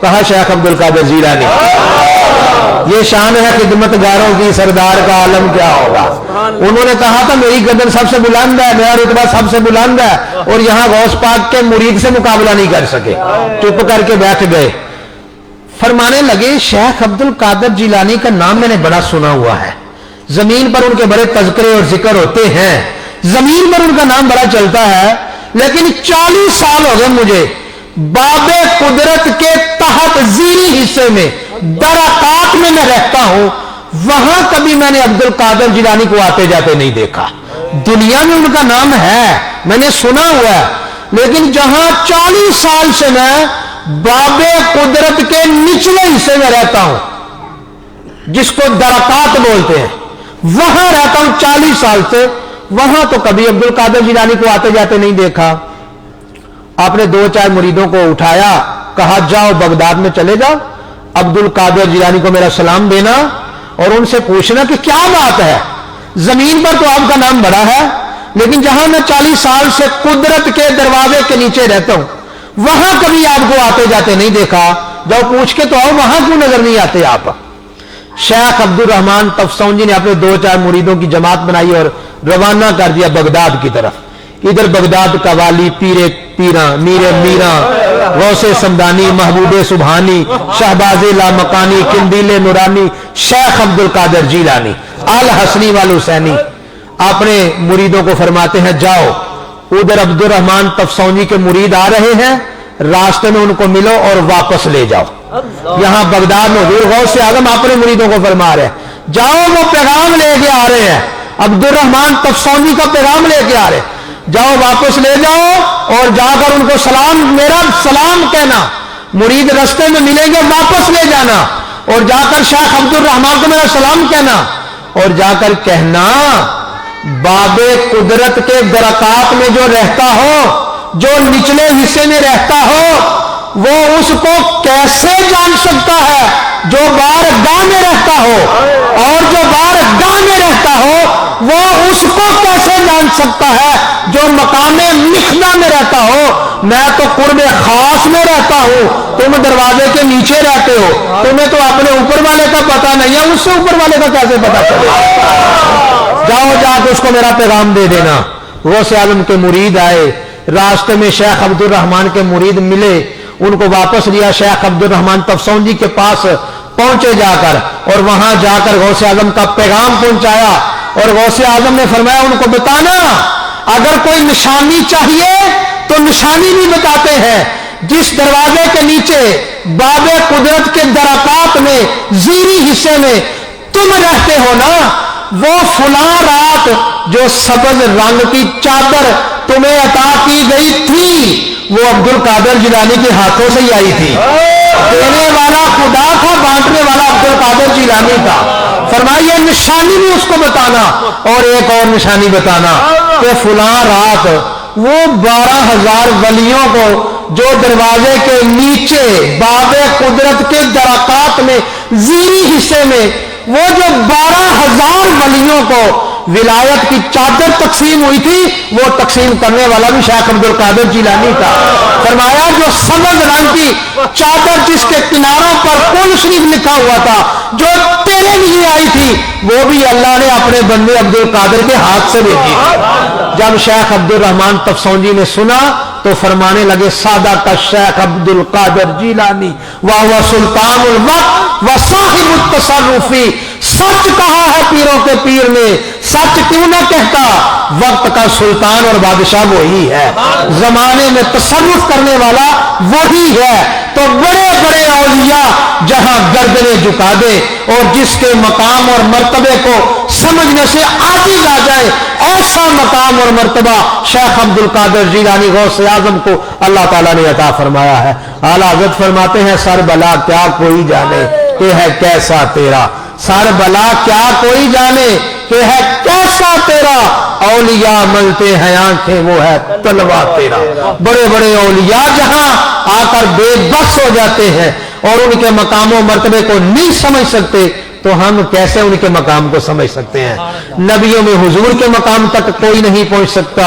کہا شیخ عبد القادر جیلانی۔ یہ شان ہے خدمتگاروں کی، سردار کا عالم کیا ہوگا۔ انہوں نے کہا تھا میری گردن سب سے بلند ہے، میرا رتبہ سب سے بلند ہے، اور یہاں غوث پاک کے مرید سے مقابلہ نہیں کر سکے، چپ کر کے بیٹھ گئے۔ فرمانے لگے شیخ عبد القادر جیلانی کا نام میں نے بڑا سنا ہوا ہے، زمین پر ان کے بڑے تذکرے اور ذکر ہوتے ہیں، زمین پر ان کا نام بڑا چلتا ہے، لیکن 40 سال ہو گئے مجھے باب قدرت کے تحت زیریں حصے میں درکات میں رہتا ہوں، وہاں کبھی میں نے عبد القادر جیلانی کو آتے جاتے نہیں دیکھا۔ دنیا میں ان کا نام ہے، میں نے سنا ہوا ہے، لیکن جہاں 40 سال سے میں باب قدرت کے نچلے حصے میں رہتا ہوں، جس کو درکات بولتے ہیں، وہاں رہتا ہوں 40 سال سے، وہاں تو کبھی عبد القادر جیلانی کو آتے جاتے نہیں دیکھا۔ آپ نے 2-4 مریدوں کو اٹھایا، کہا جاؤ بغداد میں چلے جاؤ، عبد القادر جیلانی کو میرا سلام دینا اور ان سے پوچھنا کہ کیا بات ہے، زمین پر تو آپ کا نام بڑا ہے، لیکن جہاں میں 40 سال سے قدرت کے دروازے کے نیچے رہتا ہوں، وہاں کبھی آپ کو آتے جاتے نہیں دیکھا، جاؤ پوچھ کے تو آؤ، وہاں کیوں نظر نہیں آتے آپ۔ شیخ عبد الرحمان تفسونجی نے اپنے 2-4 مریدوں کی جماعت بنائی اور روانہ کر دیا بغداد کی طرف۔ ادھر بغداد کا والی پیراں میر میراں، غوث سمدانی، محبوب سبحانی، شہباز لامکانی، قندیل نورانی، شیخ عبد القادر جیلانی الحسنی والحسینی اپنے مریدوں کو فرماتے ہیں جاؤ ادھر عبد الرحمان تفسونجی کے مرید آ رہے ہیں، راستے میں ان کو ملو اور واپس لے جاؤ۔ یہاں بغداد میں حضور غوث اعظم اپنے مریدوں کو فرما رہے ہیں جاؤ، وہ پیغام لے کے آ رہے ہیں، عبد الرحمان تفسونجی کا پیغام لے کے آ رہے ہیں، جاؤ واپس لے جاؤ اور جا کر ان کو سلام، میرا سلام کہنا، مرید رستے میں ملیں گے واپس لے جانا، اور جا کر شیخ عبد الرحمان کو میرا سلام کہنا، اور جا کر کہنا باب قدرت کے درکات میں جو رہتا ہو، جو نچلے حصے میں رہتا ہو، وہ اس کو کیسے جان سکتا ہے جو بارگاہ میں رہتا ہو، اور جو بارگاہ میں رہتا ہو وہ اس کو کیسے جان سکتا ہے جو مقام مخنا میں رہتا ہو۔ میں تو قرب خاص میں رہتا ہوں، تم دروازے کے نیچے رہتے ہو، تمہیں تو اپنے اوپر والے کا پتہ نہیں ہے، اس سے اوپر والے کا کیسے پتہ چلے؟ جاؤ جا کے اس کو میرا پیغام دے دینا۔ غوث اعظم کے مرید آئے، راستے میں شیخ عبد الرحمان کے مرید ملے، ان کو واپس لیا، شیخ عبد الرحمان تفسونجی کے پاس پہنچے جا کر، اور وہاں جا کر غوث اعظم کا پیغام پہنچایا، اور غوث اعظم نے فرمایا ان کو بتانا اگر کوئی نشانی چاہیے تو نشانی بھی بتاتے ہیں، جس دروازے کے نیچے باب قدرت کے درکات میں زیریں حصے میں تم رہتے ہو نا، وہ فلاں رات جو سبز رنگ کی چادر تمہیں عطا کی گئی تھی وہ عبد القادر جیلانی کے ہاتھوں سے ہی آئی تھی، دینے والا خدا تھا، بانٹنے والا عبد القادر جیلانی تھا۔ فرمائیے نشانی بھی اس کو بتانا، اور ایک اور نشانی بتانا کہ فلاں رات وہ 12,000 ولیوں کو جو دروازے کے نیچے باب قدرت کے درکات میں زیریں حصے میں وہ جو 12,000 ولیوں کو ولایت کی چادر تقسیم ہوئی تھی، وہ تقسیم کرنے والا بھی شیخ عبد القادر جیلانی تھا۔ فرمایا جو سبز رنگ کی چادر جس کے کناروں پر کل شریف لکھا ہوا تھا جو تیرے لیے آئی تھی، وہ بھی اللہ نے اپنے بندے عبد القادر کے ہاتھ سے بھیجی تھی۔ جب شیخ عبد الرحمان تفسونجی نے سنا تو فرمانے لگے سادہ کا شیخ عبد القادر جیلانی وہو سلطان الوقت و صاحب التصرفی، سچ کہا ہے پیروں کے پیر نے، سچ کیوں نہ کہتا، وقت کا سلطان اور بادشاہ وہی ہے، زمانے میں تصرف کرنے والا وہی ہے۔ تو بڑے بڑے اولیاء جہاں گردنیں جھکا دے اور جس کے مقام اور مرتبے کو سمجھنے سے عاجز آ جائے، ایسا مقام اور مرتبہ شیخ عبد القادر جیلانی غوث اعظم کو اللہ تعالیٰ نے عطا فرمایا ہے۔ اعلیٰ حضرت فرماتے ہیں سر بلا کیا کوئی جانے کہ ہے کیسا تیرا، سر بلا کیا کوئی جانے کہ ہے کیسا تیرا، اولیاء ملتے ہیں آنکھیں وہ ہے تلوا تیرا۔ بڑے بڑے اولیاء جہاں آ کر بے بس ہو جاتے ہیں اور ان کے مقام و مرتبے کو نہیں سمجھ سکتے، تو ہم کیسے ان کے مقام کو سمجھ سکتے ہیں؟ نبیوں میں حضور کے مقام تک کوئی نہیں پہنچ سکتا،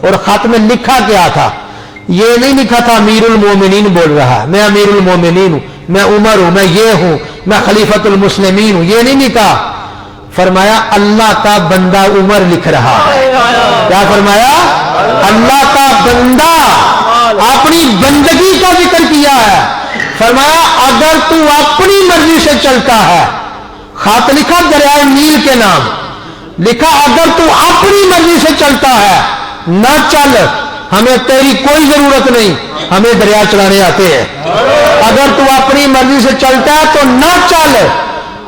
اور خط میں لکھا کیا تھا؟ یہ نہیں لکھا تھا امیر المومنین بول رہا ہے، میں امیر المومنین ہوں، میں عمر ہوں، میں یہ ہوں، میں خلیفۃ المسلمین ہوں، یہ نہیں لکھا۔ فرمایا اللہ کا بندہ عمر لکھ رہا ہے۔ کیا فرمایا؟ اللہ کا بندہ اپنی بندگی کا ذکر کیا ہے۔ فرمایا اگر تو اپنی مرضی سے چلتا ہے، خط لکھا دریائے نیل کے نام، لکھا اگر تو اپنی مرضی سے چلتا ہے نہ چل، ہمیں تیری کوئی ضرورت نہیں، ہمیں دریا چلانے آتے ہیں۔ اگر تو اپنی مرضی سے چلتا ہے تو نہ چل،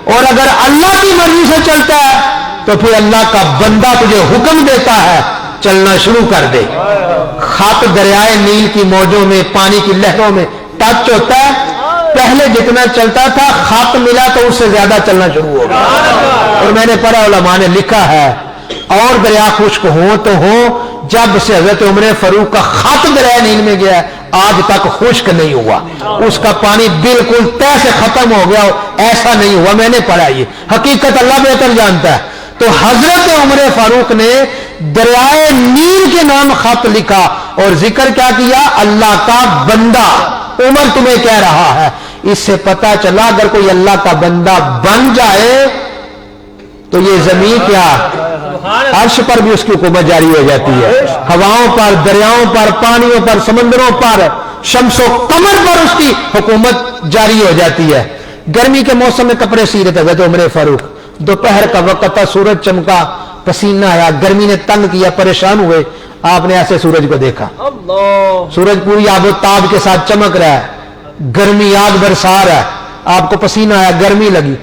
اور اگر اللہ کی مرضی سے چلتا ہے تو پھر اللہ کا بندہ تجھے حکم دیتا ہے چلنا شروع کر دے۔ خط دریائے نیل کی موجوں میں، پانی کی لہروں میں ٹچ ہوتا ہے، پہلے جتنا چلتا تھا خط ملا تو اس سے زیادہ چلنا شروع ہو گیا۔ اور میں نے پڑھا علماء نے لکھا ہے اور دریا خشک ہو تو ہو، جب سے حضرت عمر فاروق کا خط دریائے نیل میں گیا آج تک خشک نہیں ہوا، اس کا پانی بالکل طے سے ختم ہو گیا، ایسا نہیں ہوا۔ میں نے پڑھا، یہ حقیقت اللہ بہتر جانتا ہے۔ تو حضرت عمر فاروق نے دریائے نیل کے نام خط لکھا اور ذکر کیا کیا؟ اللہ کا بندہ عمر تمہیں کہہ رہا ہے۔ اس سے پتا چلا اگر کوئی اللہ کا بندہ بن جائے تو یہ زمین کیا عرش پر بھی اس کی حکومت جاری ہو جاتی ہے، ہواؤں پر، دریاؤں پر، پانیوں پر، سمندروں پر، شمس و قمر پر اس کی حکومت جاری ہو جاتی ہے۔ گرمی کے موسم میں کپڑے سی رہے تھے حضرت عمر فاروق، دوپہر کا وقت تھا، سورج چمکا، پسینہ آیا، گرمی نے تنگ کیا، پریشان ہوئے، آپ نے ایسے سورج کو دیکھا، سورج پوری آب و تاب کے ساتھ چمک رہا ہے، گرمی آگ برسا رہا ہے، آپ کو پسینہ آیا، گرمی لگی،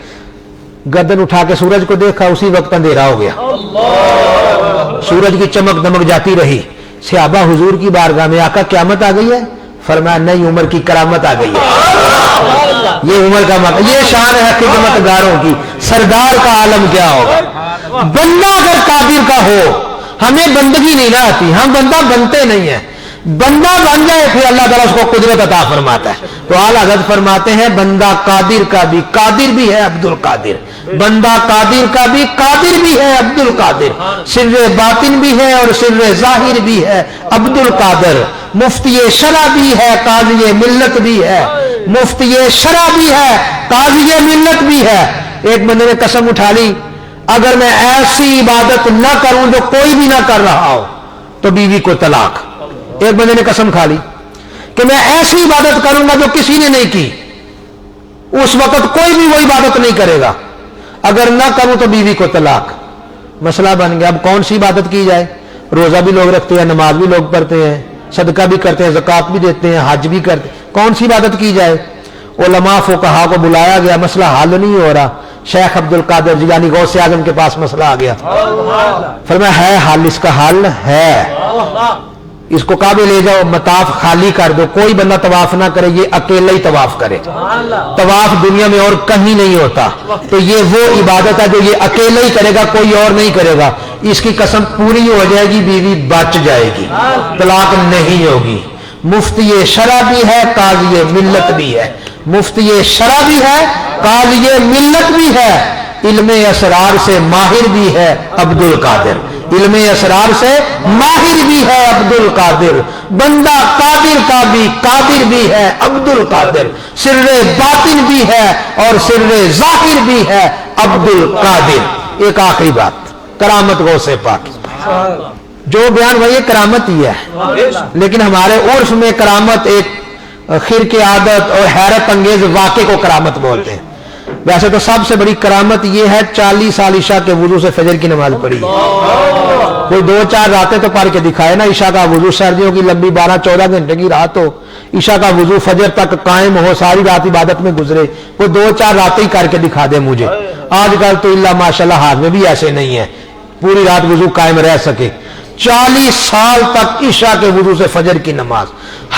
گردن اٹھا کے سورج کو دیکھا، اسی وقت اندھیرا ہو گیا، سورج کی چمک دمک جاتی رہی۔ صحابہ حضور کی بارگاہ میں آقا قیامت آ گئی ہے؟ فرمایا نہیں، عمر کی کرامت آ گئی ہے۔ یہ عمر کا مقام، یہ شان ہے خدمت گاروں کی، سردار کا عالم کیا ہوگا۔ بندہ اگر قادر کا ہو، ہمیں بندگی نہیں نہ آتی، ہم بندہ بنتے نہیں ہیں، بندہ بن جائے پھر اللہ تعالیٰ اس کو قدرت عطا فرماتا ہے۔ تو اعلیٰ حضرت فرماتے ہیں بندہ قادر کا بھی قادر بھی ہے عبد القادر، بندہ قادر کا بھی قادر بھی ہے عبد القادر، سر باطن بھی ہے اور سر ظاہر بھی ہے عبد القادر، مفتی شرع بھی ہے قاضی ملت بھی ہے، مفتی شرع بھی ہے قاضی ملت بھی ہے۔ ایک بندے نے قسم اٹھا لی اگر میں ایسی عبادت نہ کروں جو کوئی بھی نہ کر رہا ہو تو بیوی کو طلاق۔ ایک بندے نے قسم کھا لی کہ میں ایسی عبادت کروں گا جو کسی نے نہیں کی، اس وقت کوئی بھی وہ عبادت نہیں کرے گا، اگر نہ کروں تو بیوی کو طلاق۔ مسئلہ بن گیا اب کون سی عبادت کی جائے؟ روزہ بھی لوگ رکھتے ہیں، نماز بھی لوگ پڑھتے ہیں، صدقہ بھی کرتے ہیں، زکوٰۃ بھی دیتے ہیں، حج بھی کرتے ہیں، کون سی عبادت کی جائے؟ علماء فقہا کو بلایا گیا، مسئلہ حل نہیں ہو رہا۔ شیخ عبد القادر جیلانی غوث اعظم کے پاس مسئلہ آ گیا، فرمایا ہے حل، اس کا حل ہے، اس کو کعبے لے جاؤ، مطاف خالی کر دو، کوئی بندہ طواف نہ کرے، یہ اکیلا ہی طواف کرے، طواف دنیا میں اور کہیں نہیں ہوتا، تو یہ وہ عبادت ہے جو یہ اکیلا ہی کرے گا، کوئی اور نہیں کرے گا، اس کی قسم پوری ہو جائے گی، بیوی بچ جائے گی، طلاق نہیں ہوگی۔ مفتی شرع بھی ہے قاضی ملت بھی ہے، مفتی شرع بھی ہے قاضی ملت بھی ہے، علم اسرار سے ماہر بھی ہے عبد القادر، علم اسرار سے ماہر بھی ہے عبد القادر، بندہ قادر کا بھی قادر بھی ہے عبد القادر، سر باطن بھی ہے اور سر ظاہر بھی ہے عبد القادر۔ ایک آخری بات، کرامت غوث پاک، جو بیان وہی کرامت ہی ہے، لیکن ہمارے عرف میں کرامت ایک خرق عادت اور حیرت انگیز واقعے کو کرامت بولتے ہیں۔ ویسے تو سب سے بڑی کرامت یہ ہے 40 سال عشاء کے وضو سے فجر کی نماز پڑھی ہے، کوئی 2-4 راتیں تو پڑھ کے دکھائے نا، عشاء کا وضو، سردیوں کی لمبی 12-14 گھنٹے کی رات ہو، عشاء کا وضو فجر تک قائم ہو، ساری رات عبادت میں گزرے، کوئی 2-4 راتیں ہی کر کے دکھا دے مجھے۔ آج کل تو اللہ ماشاءاللہ ہاتھ میں بھی ایسے نہیں ہے پوری رات وضو قائم رہ سکے۔ 40 سال تک عشاء کے وضو سے فجر کی نماز،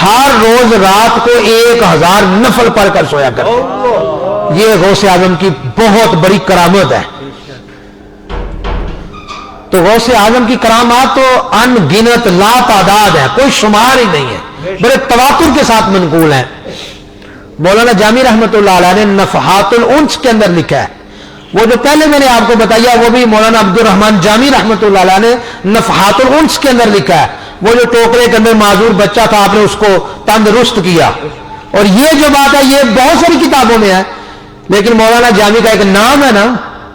ہر روز رات کو 1000 نفل پڑھ کر سویا کرتے، یہ غوث اعظم کی بہت بڑی کرامت ہے۔ تو غوث اعظم کی کرامات تو ان گنت لا تعداد ہے، کوئی شمار ہی نہیں ہے، بڑے تواتر کے ساتھ منقول ہیں۔ مولانا جامی رحمت اللہ علیہ نے نفحات الانس کے اندر لکھا ہے، وہ جو پہلے میں نے آپ کو بتایا وہ بھی مولانا عبد الرحمن جامی رحمت اللہ علیہ نے نفحات الانس کے اندر لکھا ہے۔ وہ جو ٹوکرے کے اندر معذور بچہ تھا آپ نے اس کو تندرست کیا. اور یہ جو بات ہے یہ بہت ساری کتابوں میں ہے، لیکن مولانا جامی کا ایک نام ہے نا،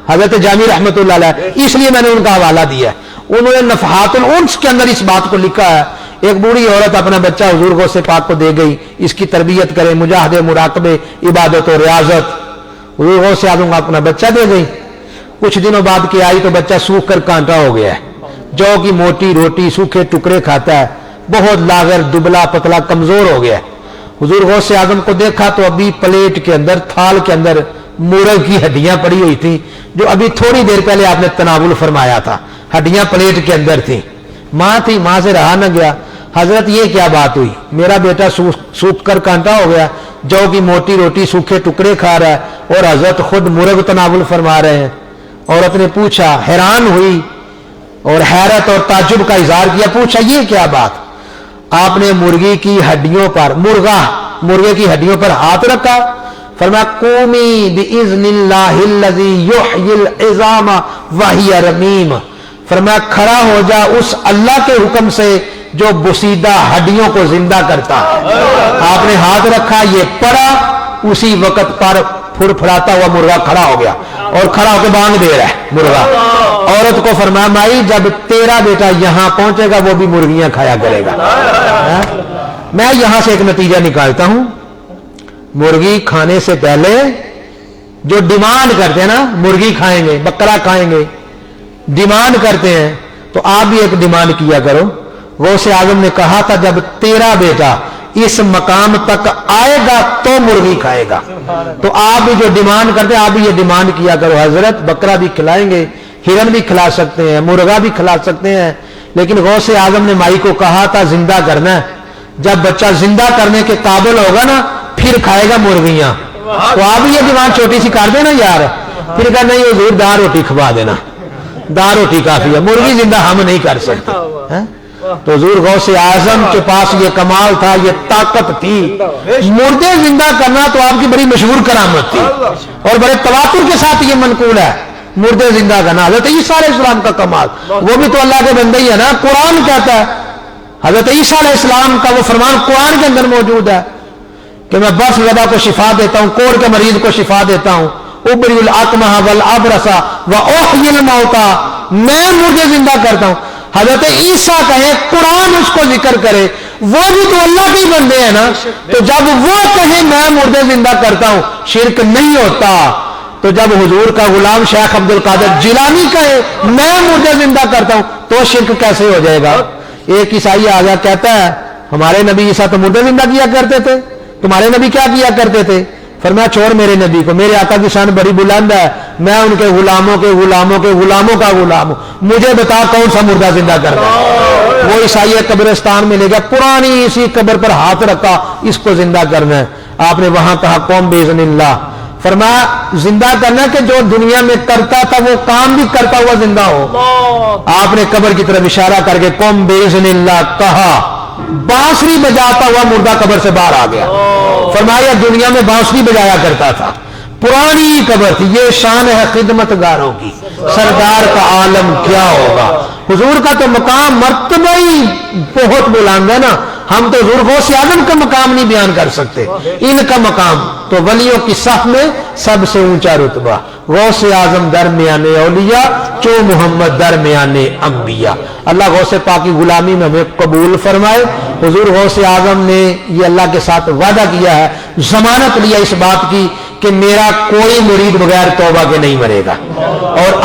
حضرت جامی رحمت اللہ علیہ، اس لیے میں نے ان کا حوالہ دیا ہے. انہوں نے نفحات الانس کے اندر اس بات کو لکھا ہے. ایک بوڑھی عورت اپنا بچہ حضور غوث پاک کو دے گئی، اس کی تربیت کرے، مجاہدے، مراقبے، عبادت و ریاضت. حضور غوث اعظم کو اپنا بچہ دے گئی. کچھ دنوں بعد کی آئی تو بچہ سوکھ کر کانٹا ہو گیا ہے، جو کی موٹی روٹی سوکھے ٹکڑے کھاتا ہے، بہت لاغر، دبلا پتلا، کمزور ہو گیا ہے. حضور غوث اعظم کو دیکھا تو ابھی پلیٹ کے اندر، تھال کے اندر مرغ کی ہڈیاں پڑی ہوئی تھیں، جو ابھی تھوڑی دیر پہلے آپ نے تناول فرمایا تھا. ہڈیاں پلیٹ کے اندر تھیں. ماں تھی، ماں سے رہا نہ گیا. حضرت یہ کیا بات ہوئی؟ میرا بیٹا سوکھ کر کانٹا ہو گیا، جو کی موٹی روٹی سوکھے ٹکڑے کھا رہا ہے، اور حضرت خود مرغ تناول فرما رہے ہیں. عورت نے پوچھا، حیران ہوئی اور حیرت اور تعجب کا اظہار کیا. پوچھا یہ کیا بات؟ آپ نے مرغی کی ہڈیوں پر، مرغے کی ہڈیوں پر ہاتھ رکھا. فرمایا قومی باذن اللہ الذی یحیی العظام وہی رمیم. فرمایا کھڑا ہو جا اس اللہ کے حکم سے جو بسیدہ ہڈیوں کو زندہ کرتا ہے. آپ نے ہاتھ رکھا، یہ پڑا، اسی وقت پر پھڑ پھڑاتا ہوا مرغا کھڑا ہو گیا اور کھڑا ہو کے بانگ دے رہا ہے مرغا. عورت کو فرمایا مائی جب تیرا بیٹا یہاں پہنچے گا وہ بھی مرغیاں کھایا کرے گا. میں یہاں سے ایک نتیجہ نکالتا ہوں، مرغی کھانے سے پہلے جو ڈیمانڈ کرتے ہیں نا، مرغی کھائیں گے، بکرا کھائیں گے، ڈیمانڈ کرتے ہیں، تو آپ بھی ایک ڈیمانڈ کیا کرو. غوث اعظم نے کہا تھا جب تیرا بیٹا اس مقام تک آئے گا تو مرغی کھائے گا. تو آپ بھی جو ڈیمانڈ کرتے ہیں آپ بھی یہ ڈیمانڈ کیا کرو، حضرت بکرا بھی کھلائیں گے، ہرن بھی کھلا سکتے ہیں، مرغا بھی کھلا سکتے ہیں. لیکن غوث اعظم نے مائی کو کہا تھا زندہ کرنا ہے. جب بچہ زندہ کرنے کے قابل ہوگا نا پھر کھائے گا مرغیاں. تو آپ یہ ڈیمانڈ چھوٹی سی کر دینا یار. پھر کہا نہیں حضور دار روٹی کھوا دینا، دار روٹی کافی ہے، مرغی زندہ ہم نہیں کر سکتے. تو حضور غوث اعظم کے پاس یہ کمال تھا، یہ طاقت تھی. مردے زندہ کرنا تو آپ کی بڑی مشہور کرامت تھی اور بڑے تواتر کے ساتھ یہ منقول ہے. مردے زندہ کرنا حضرت عیسیٰ علیہ السلام کا کمال، وہ بھی تو اللہ کے بندے ہی ہے نا. قرآن کہتا ہے، حضرت عیسیٰ علیہ السلام کا وہ فرمان قرآن کے اندر موجود ہے کہ میں بس زدہ کو شفا دیتا ہوں، کوڑ کے مریض کو شفا دیتا ہوں، ابری الاکمہ والابرص واحیی الموتى، میں مردے زندہ کرتا ہوں. حضرت عیسیٰ کہے، قرآن اس کو ذکر کرے، وہ بھی تو اللہ کے بندے ہیں نا. تو جب وہ کہے میں مردے زندہ کرتا ہوں شرک نہیں ہوتا. تو جب حضور کا غلام شیخ عبد القادر جیلانی کہے میں مردے زندہ کرتا ہوں تو شرک کیسے ہو جائے گا؟ ایک عیسائی آ گیا کہتا ہے ہمارے نبی عیسیٰ تو مردے زندہ کیا کرتے تھے، تمہارے نبی کیا کیا کرتے تھے؟ فرمایا چھوڑ میرے نبی کو، میرے آقا کی شان بڑی بلند ہے، میں ان کے غلاموں کے غلاموں کے غلاموں کا غلام ہوں، مجھے بتا کون سا مردہ زندہ کرنا ہے. وہ عیسائی قبرستان میں لے گیا، پرانی اسی قبر پر ہاتھ رکھا، اس کو زندہ کرنا ہے. آپ نے وہاں کہا قوم باذن اللہ. فرمایا زندہ کرنا کہ جو دنیا میں کرتا تھا وہ کام بھی کرتا ہوا زندہ ہو. آپ نے قبر کی طرف اشارہ کر کے قوم باذن اللہ کہا، بانسری بجاتا ہوا مردہ قبر سے باہر آ گیا. فرمایا دنیا میں بانسری بجایا کرتا تھا، پرانی قبر تھی. یہ شان ہے خدمت گاروں کی. سرکار کا عالم کیا ہوگا؟ حضور کا تو مقام مرتبہ ہی بہت بلند ہے نا. ہم تو حضور غوث اعظم کا مقام نہیں بیان کر سکتے. ان کا مقام تو ولیوں کی صف میں سب سے اونچا رتبہ. غوث اعظم درمیان اولیاء، چو محمد درمیان انبیاء. اللہ غوث پاک کی غلامی میں ہمیں قبول فرمائے. حضور غوث اعظم نے یہ اللہ کے ساتھ وعدہ کیا ہے، ضمانت لیا اس بات کی کہ میرا کوئی مرید بغیر توبہ کے نہیں مرے گا. اور